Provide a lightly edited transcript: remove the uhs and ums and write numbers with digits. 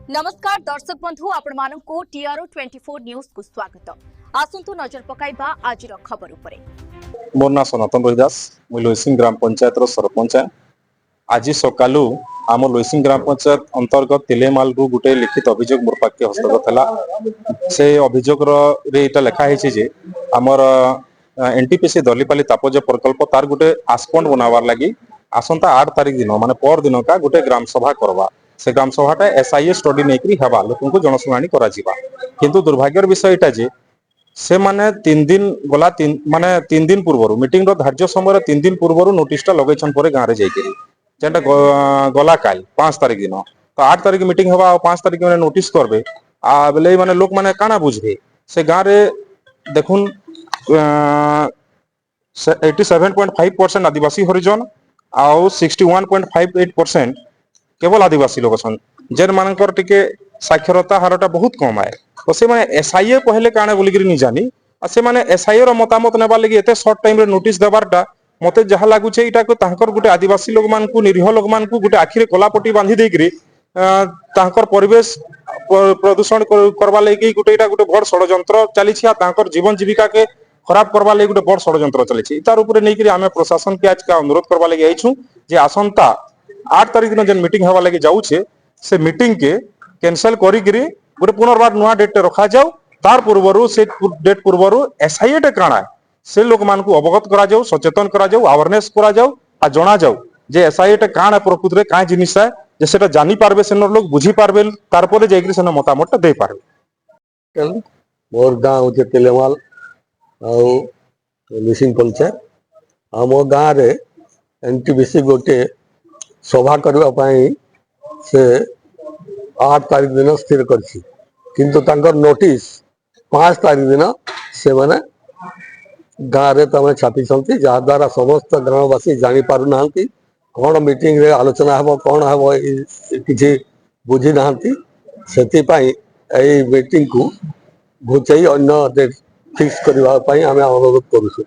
नमस्कार दर्शक बंधु आपण मानकु टीआरओ 24 न्यूज को स्वागत। आसंतु नजर पकाइबा आज खबर उपरे। मोर ना सनातन रोहिदास मु लोइसिंग ग्राम पंचायत रो सरपंच। आज सकालू आम लोइसिंग ग्राम पंचायत अंतर्गत तिलेमाल रु गुटे लिखित अभियोग मोर पाखे हस्तगत हला। से अभियोग रे इटा लेखा हेछि जे हमर एनटीपीसी दलीपाली तापज प्रकल्प तार गुटे आस्पंड बनावार लागि आसंता 8 तारिख दिन माने पर दिन का गुटे ग्राम सभा करवा। से ग्राम सभाटा एसआईए स्टडी नेकरी हवा लोकनको जनशुनानी करा जिबा। किंतु दुर्भाग्यर विषय इटा जे से माने 3 दिन गला माने 3 दिन पूर्व मीटिंग रो धार्य समय 3 दिन पूर्व नोटिसटा लगेछन परे गाँव रे जाइके जेंटा गला काल 5 तारिख दिन तो 8 तारिख मीटिंग हवा और 5 तारिख में नोटिस करबे आ बेले माने लोक माने काना बुझबे से गाँव रे देखुन 87.5% आदिवासी हरिजन आउ 61.58% केवल आदिवासी लोग छन जेन मानकर टिके साक्षरता हारटा बहुत कम आए तो से माने एसआईए पहले काने बोलिगिरी नि जानी आ से माने एसआईए रो मतामत नेबा लागि एते शॉर्ट टाइम रे नोटिस देबारटा मते जहा लागु छे इटा को तांकर गुटे आदिवासी लोग मान को निरीह लोग मान को गुटे आखिरे कोलापट्टी बांधी देकरी तांकर परिवेश प्रदूषण करबा लागि गुटे इटा गुटे बड़ षडयंत्र चली छी आ तांकर जीवन जीविका के खराब करबा लागि गुटे बड़ षडयंत्र चली छी तार ऊपर नेकरी आमे प्रशासन के आज का अनुरोध करबा लागि आइछु जे आसंता 8 तारिख दिन जन मीटिंग हवा लागि जाउछे से मीटिंग के कैंसिल करी गिरी गुटे पुनर्बार नुआ डेट रखा जाऊ तार पूर्वरु से डेट पूर्वरु एसआईए टे काना से लोक मान को अवगत करा जाऊ सचेतन करा जाऊ अवेयरनेस करा जाऊ आ जणा जाऊ जे एसआईए टे काना प्रकृत रे का जिनिस है जे सेटा जानि पारबे सेनर लोग बुझी पारबे तार परे जेकरी सेना मतामत दे पारबे। मोर गाँव होचे तिलेमाल आउ मिसिंग पंचायत आम गाँव रे एनटीपीसी गोटे सभा करबा पई से 8 तारिख दिन स्थिर करछि किंतु तांकर नोटिस 5 तारिख दिन से माने गाँव रे तमे छापी छंती जहा द्वारा समस्त ग्रामवासी जानि पारु नांती कोन मीटिंग रे आलोचना हबो कोन हबो किछि बुझी नांती सेति पई एई मीटिंग को घुचई अन्य डेट फिक्स करबा पई आमे अनुरोध करू छी।